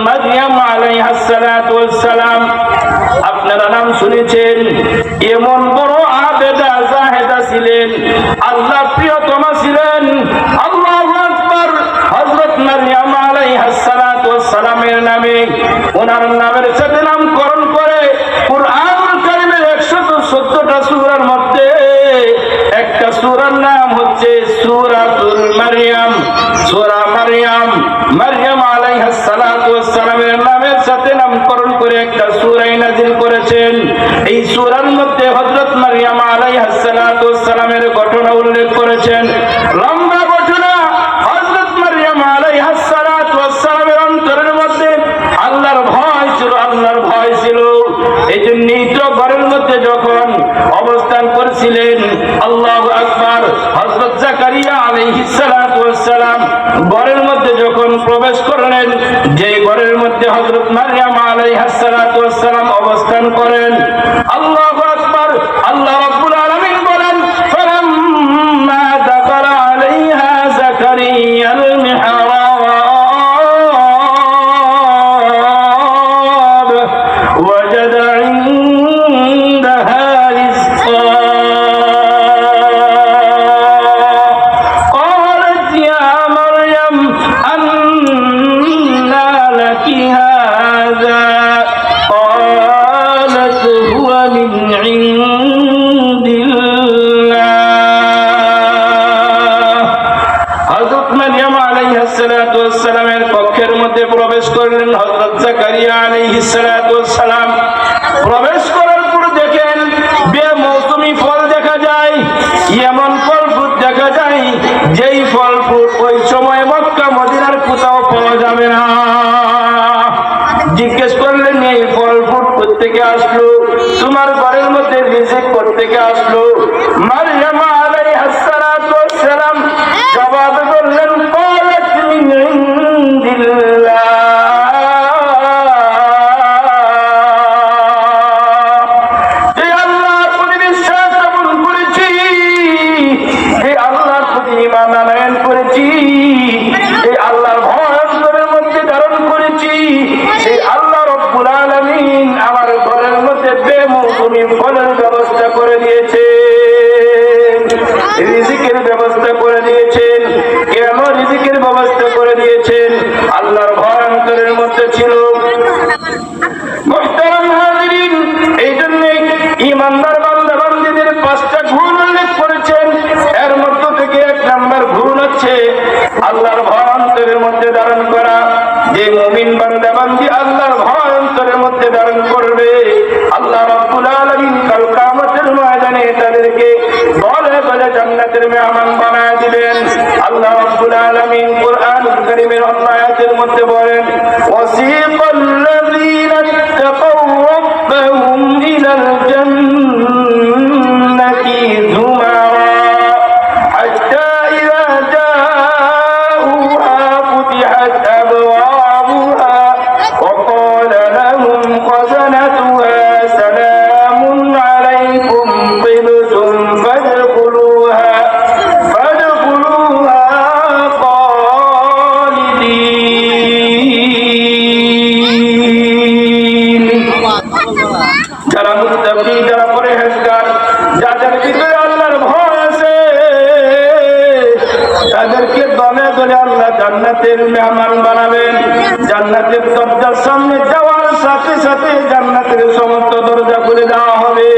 মারইয়াম আলাইহিস সালাতু ওয়াস সালাম। আপনারা নাম শুনেছেন, এমন বড় আবেদা জাহেদা ছিলেন, আল্লাহ প্রিয়তমা ছিলেন। আল্লাহু আকবার। হযরত মারইয়াম আলাইহিস সালাতু ওয়াস সালামের নামে, ওনার নামের সাথে নামকরণ করে কুরআনুল কারীমের 114টা সূরার মধ্যে একটা সূরার নাম হচ্ছে সূরাতুল মারইয়াম। সূরা মারইয়াম, মারইয়াম আলাইহিস সালাতু ওয়াস সালামের নামের সাথে নামকরণ করে একটা সূরা নাযিল করেছেন। এই সূরার মধ্যে হযরত মারইয়াম আলাইহিস সালাতু ওয়াস সালামের ঘটনা উল্লেখ করেছেন। লম্বা ঘটনা। হযরত মারইয়াম আলাইহিস সালাতু ওয়াস সালামের অন্তরের মধ্যে আল্লাহর ভয় ছিল, আল্লাহর ভয় ছিল। এইজন্য নিজ ঘরের মধ্যে যখন অবস্থান করছিলেন, আল্লাহু আকবার, হযরত জাকারিয়া আলাইহিস সালাতু ওয়াস সালাম ঘরের মধ্যে যখন প্রবেশ করলেন, যে ঘরের মধ্যে হযরত মারইয়াম আলাইহিস সালাতু ওয়াস সালাম অবস্থান করেন, আল্লাহু আকবার, আল্লাহ রাব্বুল আলামিন বলেন, ফালাম্মা দাখালা আলাইহা জাকারিয়াল মিহরাব وجد عندها رزقا قالت يا مريم أنى لك هذا قالت هو من عند الله হযরত মারইয়াম আলাইহিস সালাতু ওয়াস সালামের কক্ষের মধ্যে প্রবেশ করলেন হযরত জাকারিয়া আলাইহিস সালাতু ওয়াস সালাম। প্রবেশ করার পর দেখেন বেমৌসুমি ফল দেখা যায়, এমন ফল ফুল দেখা যায় যেই ফল ফুল ওই সময় মক্কা মদিনার কোথাও পাওয়া যাবে না। জিজ্ঞেস করলেন, এই ফল ফুল কোত্থেকে আসলো? তোমার ঘরের মধ্যে রিজিক কোত্থেকে আসলো? মারইয়াম আলাইহিস সালাতু ওয়াস সালাম জবাব করলেন, ক্বালাত মিন ইনদিল্লাহ। যে আল্লাহর প্রতি বিশ্বাস স্থাপন করেছি, যে আল্লাহর প্রতি ঈমান আনয়ন করেছি, এই আল্লাহর ভয় অন্তরের মধ্যে ধারণ করেছি, সেই আল্লাহ রাব্বুল আলামিন আমার ঘরের মধ্যে বেমৌসুমি ফলের ব্যবস্থা করে দিয়েছেন, রিজিকের ব্যবস্থা করে দিয়েছেন। কেন রিজিকের ব্যবস্থা করে দিয়েছেন? আল্লাহর ভয় অন্তরের মধ্যে ছিল। মুহতারাম হাজিরিন, এই জন্য ঈমানদার বান্দা বান্দীদের 5টা গুণ উল্লেখ করেছেন। এর মধ্য থেকে 1 নাম্বার গুণ হচ্ছে আল্লাহর ভয় অন্তরের মধ্যে ধারণ করা। যে মুমিন বান্দা বান্দী আল্লাহর ভয় অন্তরের মধ্যে ধারণ করবে, আল্লাহ রাব্বুল আলামিন কাল কিয়ামতের ময়দানে তাদেরকে বলে বলে জান্নাতের মেহমান বানায় দিবেন। আল্লাহ রাব্বুল আলামিন কুরআনুল কারীমের অন্য আয়াতের মধ্যে বলেন, ওয়াসিকাল্লাযীনা ইত্তাকাউ রাব্বাহুম ইলাল জান্নাতি যুমারা হাত্তা ইযা জাউহা ফুতিহাত আবওয়াবুহা ওয়া ক্বালা লাহুম খাযানাতুহা সালামুন আলাইকুম তিবতুম ফাদখুলুহা খালিদিন। যারা মুত্তাকি, যারা পরহেজগার, যাদের ভিতরে আল্লাহর ভয় আছে, তাদেরকে দলে দলে আল্লাহ জান্নাতের মেহমান বানাবেন। জান্নাতের দরজার সামনে যাওয়ার সাথে সাথে জান্নাতের সমস্ত দরজা খুলে দেওয়া হবে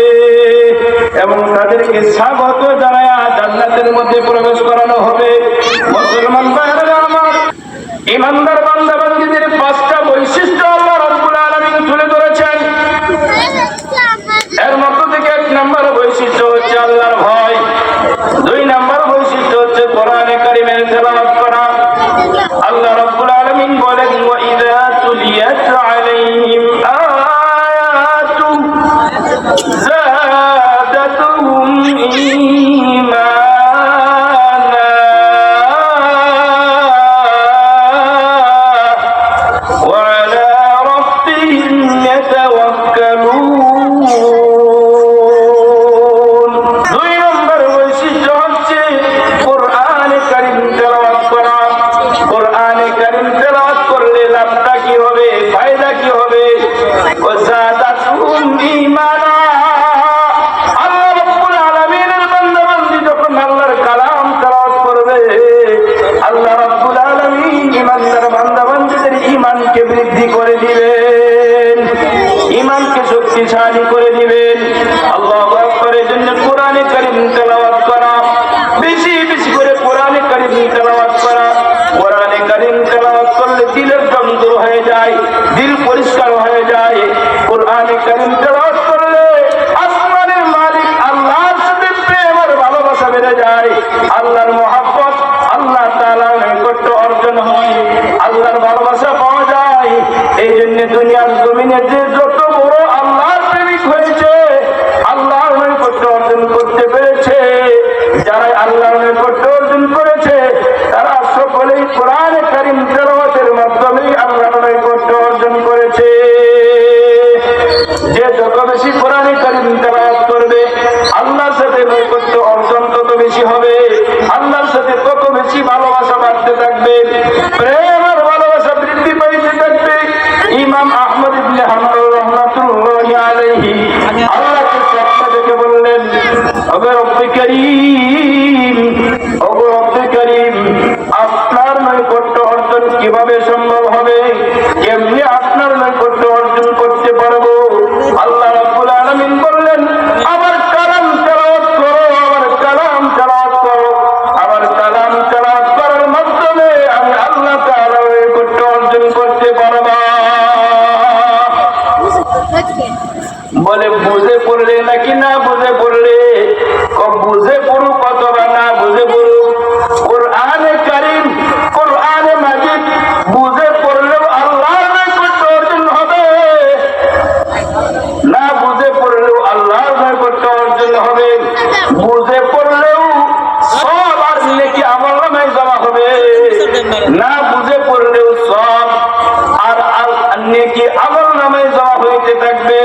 এবং তাদেরকে স্বাগত জানায় জান্নাতের মধ্যে প্রবেশ করানো হবে। মুসলমান ভাইরা আমার, ঈমানদার বান্দা বান্দীদের 5টা বৈশিষ্ট্য আল্লাহ রাব্বুল আলামিন তুলে ধরেছেন। এর মধ্য থেকে 1 নাম্বার বৈশিষ্ট্য হচ্ছে আল্লাহর ভয়। 2 নাম্বার বৈশিষ্ট্য হচ্ছে কোরআনে কারীমের তেলাওয়াত করা। আল্লাহ রাব্বুল আলামিন বলেন, ওয়া ইযা তুলিয়াত আলাইহিম আয়াতু যাদাতুহুম ঈমানা ওয়া আলা রাব্বিহিম ইয়াতাওয়াক্কালুন। 2 নম্বর বৈশিষ্ট্য হচ্ছে কোরআনে কারীম তেলাওয়াত করা। কোরআনে কারীম তেলাওয়াত করলে লাভটা কি হবে? ইমানকে বৃদ্ধি করে দিবেন, ইমানকে শক্তিশালী করে দিবেন। আল্লাহু আকবার। এই জন্য কোরআনে কারীম তেলাওয়াত করা, বেশি বেশি করে কোরআনে কারীম তেলাওয়াত করা। কোরআনে কারীম তেলাওয়াত করলে দিলের জং দূর হয়ে যায়, দিল পরিষ্কার হয়ে যায়। কোরআনে কারীম তেলাওয়াত করলে আসমানের মালিক আল্লাহর সাথে প্রেম আর ভালোবাসা বেড়ে যায়, আল্লাহর মহব্বত আল্লাহ তাআলার নৈকট্য অর্জন হয়, আল্লাহর ভালোবাসা পাওয়া যায়। এই জন্য দুনিয়ার জমিনে যে যত বড় আল্লাহর প্রেমিক হয়েছে, আল্লাহর নৈকট্য অর্জন করতে পেরেছে, যারা আল্লাহর নৈকট্য অর্জন করেছে তারা সকলেই কোরআনে কারীম তেলাওয়াতের মাধ্যমে আল্লাহর নৈকট্য অর্জন করেছে। যে যত বেশি কোরআনে কারীম তেলাওয়াত করবে, আল্লাহর সাথে নৈকট্য অর্জন তত বেশি হবে, আল্লাহর সাথে তত বেশি ভালোবাসা বাড়তে থাকবে, প্রেম আর ভালোবাসা বৃদ্ধি পাইতে থাকবে। ইমাম আহমদ ইবনে হাম্বল রাহমাতুল্লাহি আলাইহি আল্লাহকে স্বপ্নে দেখে বললেন, ওগো রব্বে কারীম, ওগো রব্বে কারীম, আপনার নৈকট্য অর্জন কিভাবে সম্ভব হবে? কেমনি আপনার নৈকট্য অর্জন করতে পারবো? আল্লাহ রাব্বুল আলামিন বললেন, আমার কালাম তেলাওয়াত করো, আমার কালাম তেলাওয়াত করো, আমার কালাম তেলাওয়াত করার মাধ্যমে আমি আল্লাহ তাআলার নৈকট্য অর্জন করতে পারবা। বলে বুঝে পড়লে নাকি না বুঝে পড়লে? বুঝে পড়ুক অথবা না বুঝে পড়ুক, কোরআনে কারীম, কোরআনে মাজিদ বুঝে পড়লেও আল্লাহর নৈকট্য অর্জন হবে, না বুঝে পড়লেও আল্লাহর নৈকট্য অর্জন হবে। বুঝে পড়লেও সব আর নেকি আমলনামায় জমা হবে, না বুঝে পড়লেও সব আর নেকি আমলনামায় জমা হইতে থাকবে।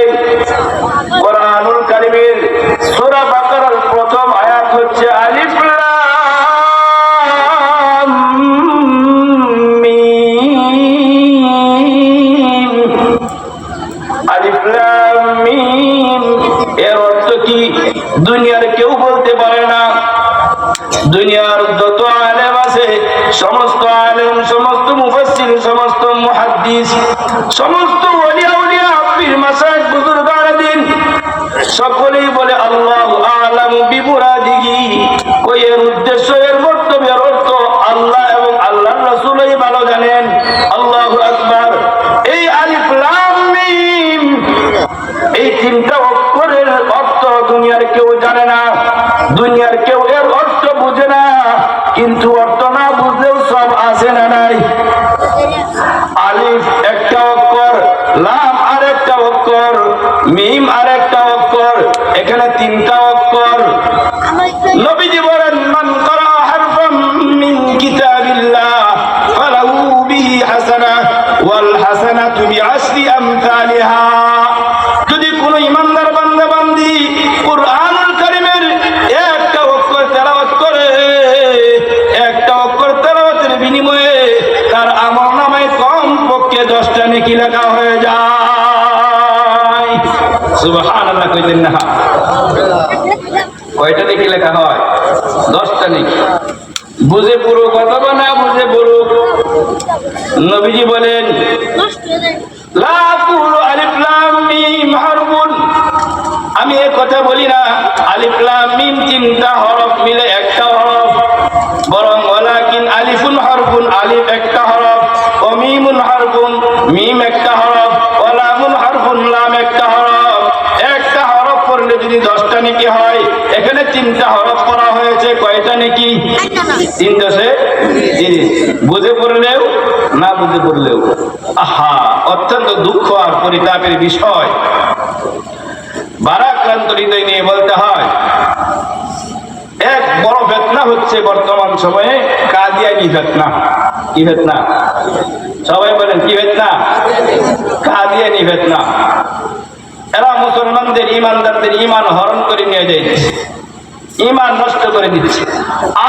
কোরআনুল কারীমের সূরা বাকারার প্রথম আয়াত হচ্ছে আলিফ লাম মিম। আলিফ লাম মিম এর অর্থ কি দুনিয়ার কেউ বলতে পারে না। দুনিয়ার যত আলেম আছে, সমস্ত আলেম, সমস্ত মুফাসসির, সমস্ত মুহাদ্দিস, সমস্ত ওলিয়া উলিয়া, পীর মাশায়েখ, বুজুর্গানে দ্বীন সকলেই বলে আল্লাহু আ'লামু বিমুরাদিহি। এর উদ্দেশ্য, এর বক্তব্য, এর অর্থ আল্লাহ এবং আল্লাহর রাসূলই ভালো জানেন। আল্লাহু আকবার। এই আলিফ লাম মিম, এই তিনটা অক্ষরের অর্থ দুনিয়ার কেউ জানে না, দুনিয়ার কেউ এর অর্থ বুঝে না, কিন্তু অর্থ না বুঝলেও সব আছে না নাই? আলিফ একটা অক্ষর, লাম আর একটা অক্ষর, মিম আর একটা অক্ষর, এখানে তিনটা অক্ষর। নবীজি বলেন, মান ক্বারা হারফাম মিন কিতাবিল্লাহ ফালাহু বিহি হাসানাহ ওয়াল হাসানাতু বিআশরি আমসালিহা। যদি কোনো ইমানদার বান্দা বান্দি কুরআনুল কারীমের একটা অক্ষর তেলাওয়াত করে, একটা অক্ষর তেলাওয়াতের বিনিময়ে তার আমলনামায় কমপক্ষে 10টা নেকি লেখা হয়ে যায়। সুবহানাল্লাহ কইতেন না? কয়টা নেকি লেখা হয়? 10টা নেকি। বুঝে পড়ুক অথবা না বুঝে পড়ুক, নবীজি বলেন, লা আকুলু আলিফ লাম মিম হারফুন, আমি এই কথা বলি না আলিফ লাম মিম তিনটা হরফ মিলে একটা হরফ, বরং ওয়ালাকিন আলিফুন হরফুন, আলিফ একটা হরফ, ও মিমুন হরফুন, মিম একটা হরফ, ও লামুন হরফুন, লাম একটা হরফ। একটা হরফ পড়লে যদি 10টা নেকি হয়, এখানে তিনটা হরফ পড়া হয়েছে, কয়টা নেকি? 3 বুঝে পড়লেও না বুঝে পড়লেও। আহা, অত্যন্ত দুঃখ আর পরিতাপের বিষয়। ভারাক্রান্ত হৃদয় নিয়ে বলতে হয়, এক বড় ফিতনা হচ্ছে বর্তমান সময়ে, কাদিয়ানী ফিতনা। কি ফিতনা? সবাই বলেন কি ফিতনা? কাদিয়ানী ফিতনা। এরা মুসলমানদের, ইমানদারদের ইমান হরণ করে নিয়ে যাচ্ছে, ইমান নষ্ট করে দিচ্ছে।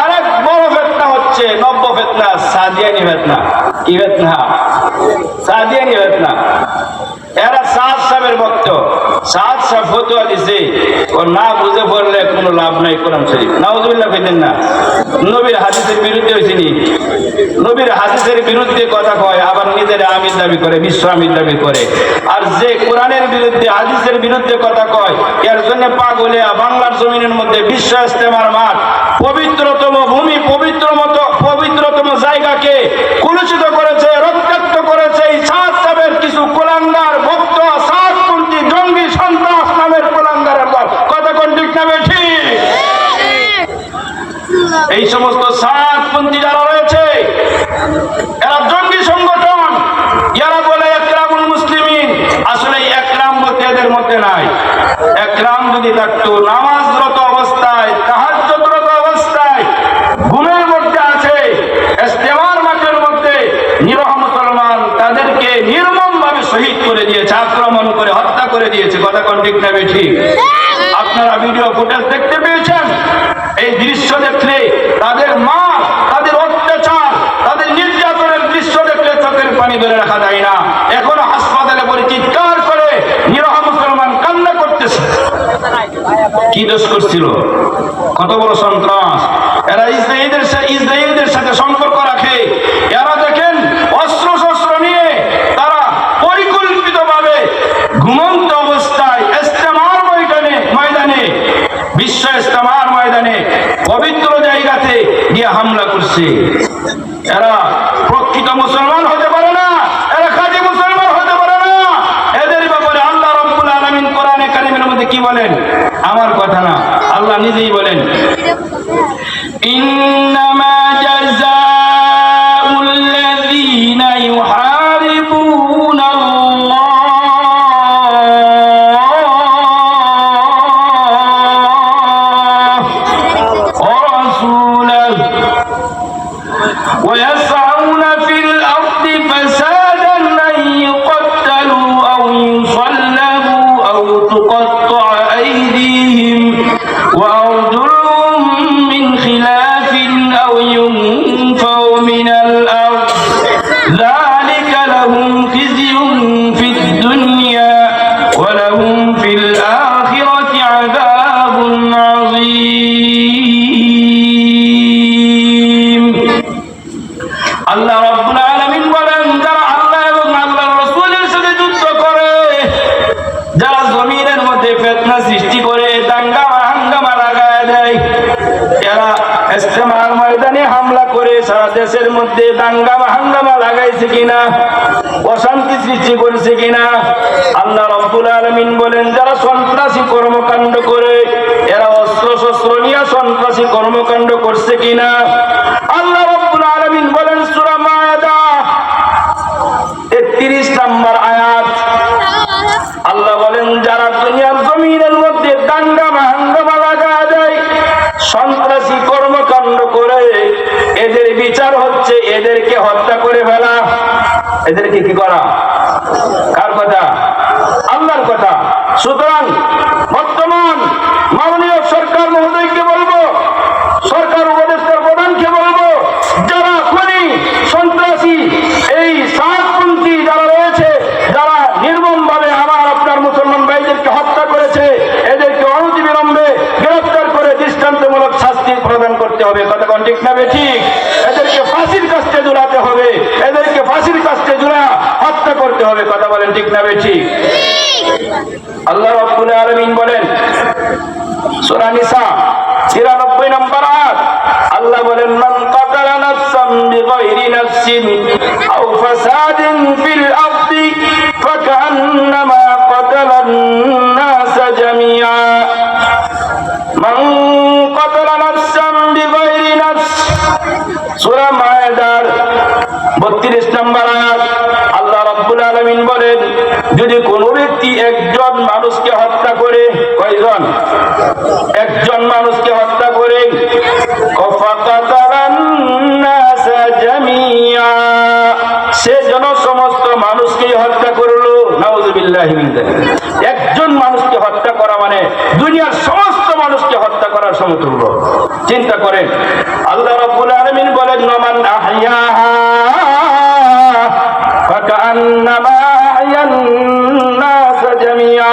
আরেক বড় ফিতনা হচ্ছে নব্য ফিতনা, সাদিয়ানী ফিতনা। কি ফিতনা? সাদিয়ানী ফিতনা। এরা সাদ সাহেবের ভক্ত। সাদ সাহেব ফতোয়া দিছে ও না বুঝে পড়লে কোনো লাভ নাই কোরআন শরীফ। নাউজুবিল্লাহ কইতেন না। নবীর হাদিসের বিরুদ্ধে হয়েছিনি, নবীর হাদিসের বিরুদ্ধে কথা কয়, আবার নিজের আমির দাবি করে, বিশ্ব আমির দাবি করে। আর যে কোরআনের বিরুদ্ধে হাদিসের বিরুদ্ধে কথা কয়, এর জন্য পাগলিয়া বাংলার জমিনের মধ্যে বিশ্ব ইস্তেমার মাঠ, পবিত্রতম ভূমি, পবিত্রতম জায়গাকে কলুষিত করেছে, রক্তাক্ত করেছে এই সাত সাবের কিছু কুলাঙ্গার ভক্ত, সাতপন্থী জঙ্গি সন্ত্রাস নামের কুলাঙ্গারের কথা কোন ঠিক না ঠিক? এই সমস্ত সাতপন্থী যারা রয়েছে এরা জঙ্গি সংগঠন, এরা বলে একরামুল মুসলিমিন। আসলে একরাম বলতে এদের মধ্যে নাই। একরাম যদি থাকতো নামাজরত অবস্থায়, তাহাজ্জুদরত অবস্থায়, ঘুমের মধ্যে আছে, ইস্তেমার মাঠের মধ্যে নিরহ মুসলমান তাদেরকে নির্মম ভাবে শহীদ করে দিয়েছে, আক্রমণ করে হত্যা করে দিয়েছে। কথা কোন ঠিক না ঠিক? আপনারা ভিডিও ফুটেজ দেখতে পেয়েছেন। এই দৃশ্য দেখলে তাদের মা, তাদের অত্যাচার, তাদের নির্যাতনের দৃশ্য দেখলে চোখের পানি ধরে রাখা যায় না। এখনো হাসপাতালে পরে চিৎকার করে নিরহ মুসলমান কান্না করতেছে। কি দোষ করছিল? কত বড় সন্ত্রাস! এরা ইসরায়েলদের সাথে সম্পর্ক রাখে। এরা দেখেন অস্ত্র শস্ত্র নিয়ে তারা পরিকল্পিতভাবে ঘুমন্ত অবস্থায় ইস্তেমার ময়দানে, বিশ্ব ইস্তেমার ময়দানে, পবিত্র জায়গাতে গিয়ে হামলা করছে। এরা প্রকৃত মুসলমান হতে পারে না, এরা খাঁটি মুসলমান হতে পারে না। এদের ব্যাপারে আল্লাহ রাব্বুল আলামিন কোরআনে কারীমের মধ্যে কি বলেন? আমার কথা না, আল্লাহ নিজেই বলেন, ইন্নামা জাযাউল লাযীনা ইউহারিবুনা ويسعون في الأرض فسادا أن يقتلوا أو يصلبوا أو تقطع أيديهم وأرجلهم من خلاف أو ينفوا من الأرض ذلك لهم خزي في الدنيا ولهم في الآخرة عذاب عظيم। আল্লাহ রাব্বুল আলামিন বলেন, যারা আল্লাহ এবং আল্লাহর রাসূলের সাথে যুদ্ধ করে, যারা জমিনের মধ্যে ফিতনা সৃষ্টি করে, দাঙ্গা হাঙ্গামা লাগায় দেয়, এরা ইস্তেমার ময়দানে হামলা করে সারা দেশের মধ্যে দাঙ্গা হাঙ্গামা লাগাইছে কিনা, অশান্তি সৃষ্টি করেছে কিনা, আল্লাহ রাব্বুল আলামিন বলেন, যারা সন্ত্রাসী কর্মকাণ্ড করে, এরা অস্ত্র শস্ত্র নিয়ে সন্ত্রাসী কর্মকাণ্ড করছে কিনা। আল্লাহ রাব্বুল আলামিন বলেন সূরা মায়েদা ৩১ নম্বর আয়াত, আল্লাহ বলেন, যারা দুনিয়ার জমিনের মধ্যে দাঙ্গা হাঙ্গামা লাগায় দেয়, সন্ত্রাসী কর্মকাণ্ড করে, এদের বিচার হচ্ছে এদেরকে হত্যা করে ফেলা। এদেরকে কি করা? কার কথা? আল্লাহর কথা। সুতরাং বর্তমান মাননীয় সরকার মহোদয়কে বলবো, সরকার উপদেষ্টার প্রধানকে বলবো, যারা খুনি সন্ত্রাসী এই সাতপন্থী যারা রয়েছে, যারা নির্মম ভাবে আমার আপনার মুসলমান ভাইদেরকে হত্যা করেছে, এদেরকে অনতিবিলম্বে গ্রেফতার করে দৃষ্টান্তমূলক শাস্তি প্রদান করতে হবে। কথা কোন ঠিক না ঠিক? এদেরকে ফাঁসির কাস্টে ঝুলাতে হবে, এদেরকে ফাঁসির কাস্টে ঝুলা হত্যা করতে হবে। কথা বলেন ঠিক না ঠিক? আল্লাহ রাব্বুল আলামিন বলেন সূরা নিসা ৯৩ নম্বর আয়াত, আল্লাহ বলেন, মান কাতালা নাফসান বিগাইরি নাফসিন আও ফাসাদিন ফিল আরদি ফাকান্নামা কাতালান নাস জামিআ। মান কাতালা নাফসান বিগাইরি নাফস, সূরা মায়েদার ৩২ নম্বর আয়াত, আল্লাহ রাব্বুল আলামিন বলেন, যদি কোন ব্যক্তি একজন মানুষকে হত্যা করে, কয়জন? একজন মানুষকে হত্যা করে, সে যেন সমস্ত মানুষকেই হত্যা করলো। নাউযুবিল্লাহি মিন যালিক। একজন মানুষকে হত্যা করা মানে দুনিয়ার সমস্ত মানুষকে হত্যা করার সমতুল্য। চিন্তা করেন, আল্লাহ রাব্বুল আলামিন বলেন, মান আহইয়াহা ফাকান্নামা আহইয়ান নাস জামিআ।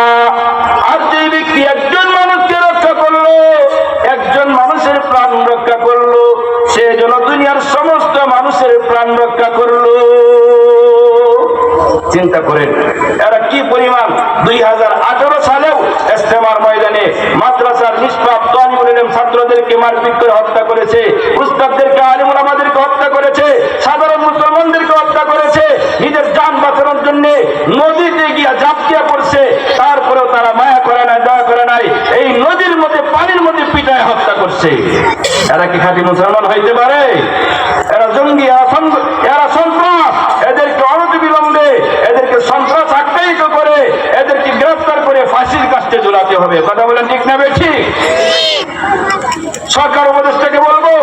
আর যে ব্যক্তি একজন মানুষকে প্রাণ রক্ষা করলো। চিন্তা করেন এরা কি পরিমাণ 2018 সালেও ইস্তেমার ময়দানে মাদ্রাসার নিষ্পাপ তালিবুল ইলম ছাত্রদেরকে মারপিট করে হত্যা করেছে, উস্তাদদেরকে আলিম উলামাদেরকে হত্যা করেছে, সাধারণ মুসলমানদেরকে হত্যা করেছে, নিজের জান বাঁচানোর জন্য নদীতে গিয়া ঝাঁপিয়ে পড়ছে, তারপরেও তারা মায়া করে নাই, দয়া করে নাই, এই নদীর মধ্যে পানির মধ্যে পিটায় হত্যা করছে। এরা কি খাঁটি মুসলমান হইতে পারে? এরা জঙ্গি, এরা সন্ত্রাস। এদেরকে অনতিবিলম্বে এদেরকে সন্ত্রাস আখ্যায়িত করে এদেরকে গ্রেফতার করে ফাঁসির কাস্টে ঝুলাতে হবে। কথা বলেন ঠিক না বেশি? সরকার উপদেষ্টাকে বলবো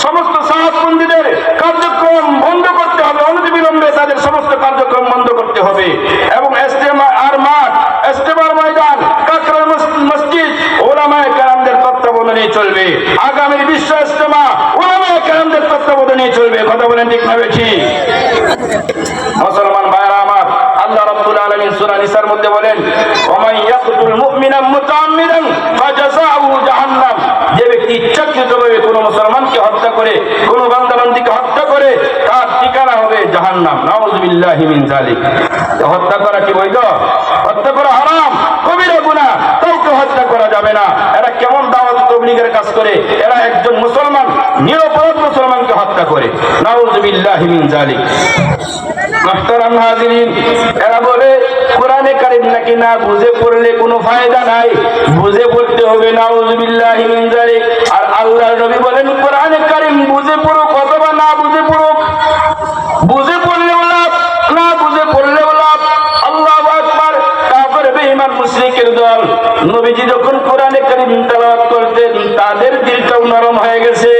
সমস্ত সাহাববন্দীদের কার্যক্রম বন্ধ করতে হবে, অনতিবিলম্বে তাদের সমস্ত কার্যক্রম বন্ধ করতে হবে এবং ইস্তেমার ময়দান, কাকরার মসজিদ উলামায়ে কেরামদের তত্ত্বাবধানে চলবে। আগামী বিশ্ব ইস্তেমা উলামায়ে কেরামদের তত্ত্বাবধানে চলবে। কথা বলেন ঠিক না বেশি? মুসলমান ভাইরা আমার, আল্লাহ রাব্বুল আলামিন সূরা নিসার মধ্যে বলেন, ওয়া ইয়াকতুল মুমিনা মুতাআম্মিদান ফাজাযাউহু জাহান্নাম। যে ব্যক্তি ইচ্ছাকৃতভাবে কোনো মুসলমানকে হত্যা করে, কোনো বান্দাবান্দীকে হত্যা করে, তার ঠিকানা হবে জাহান্নাম। নাউযুবিল্লাহি মিন যালিক। হত্যা করা কি বৈধ? হত্যা করা হারাম, কবিরা গুনাহ, কাউকে হত্যা করা যাবে না। এরা কেমন দাওয়াত তাবলীগের কাজ করে? এরা একজন মুসলমান, নিরপরাধ মুসলমানকে হত্যা করে। নাউযুবিল্লাহি মিন যালিক। মুহতারাম হাজিরিন, এরা বলে কোরআনে কারীম নাকি না বুঝে পড়লে কোনো ফায়দা নাই, বুঝে পড়তে হবে। নাউযুবিল্লাহি মিন যালিক। আর আল্লাহর নবী বলেন কোরআনে কারীম বুঝে পড়ুক অথবা না বুঝে পড়ুক, বুঝে পড়লেও লাভ, না বুঝে পড়লেও লাভ। আল্লাহু আকবার। কাফের বেঈমান মুশরিকের দল নবীজি যখন কোরআনে কারীম তেলাওয়াত করতেন তাদের দিলটাও নরম হয়ে গেছে।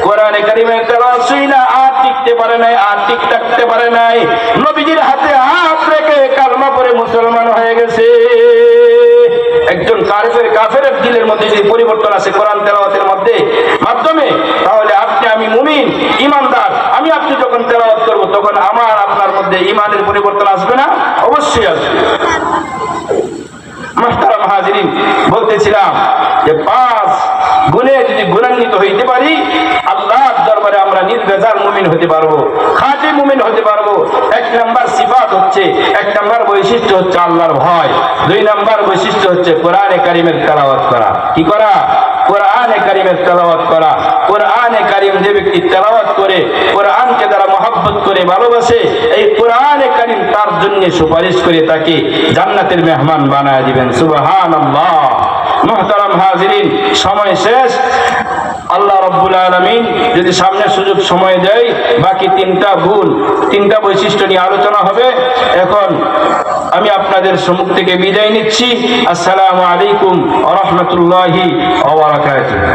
কোরআনে কারীমের তেলাওয়াত শুনে আর টিকতে পারে নাই, আর ঠিক থাকতে পারে নাই। নবীজির হাতে হাত রেখে কালমা পড়ে মুসলমান হয়ে গেছে। একজন কাফের দিলের মধ্যে যদি পরিবর্তন আসে কোরআন তেলাওয়াতের মাধ্যমে, তাহলে আপনি আমি মুমিন ঈমানদার, আমি আপনি যখন তেলাওয়াত করব তখন আমার আপনার মধ্যে ঈমানের পরিবর্তন আসবে না? অবশ্যই আসবে। মুহতারাম হাজিরিন, বলতেছিলাম যে 5 গুণে যদি গুণান্বিত হইতে পারি আল্লাহর দরবারে আমরা নির্ভেজাল মুমিন হতে পারবো, খাঁটি মুমিন হতে পারবো। 1 নাম্বার সিফাত হচ্ছে, 1 নাম্বার বৈশিষ্ট্য হচ্ছে আল্লাহর ভয়। 2 নাম্বার বৈশিষ্ট্য হচ্ছে কোরআনে কারীমের তেলাওয়াত করা। কি করা? কোরআনে কারীমের তেলাওয়াত করা। কোরআনে কারীম যে ব্যক্তি তেলাওয়াত করে, কোরআনকে যারা মহব্বত করে ভালোবাসে, এই কোরআনে কারীম তার জন্য সুপারিশ করে তাকে জান্নাতের মেহমান বানায় দিবেন। সুবহানাল্লাহ। মুহতারাম হাজিরিন, সময় শেষ। আল্লাহ রাব্বুল আলামিন যদি সামনে সুযোগ সময় দেয় বাকি 3টা বৈশিষ্ট্য নিয়ে আলোচনা হবে। এখন আমি আপনাদের সম্মুখ থেকে বিদায় নিচ্ছি। আসসালামু আলাইকুম ওয়া রাহমাতুল্লাহি ওয়া বারাকাতুহু।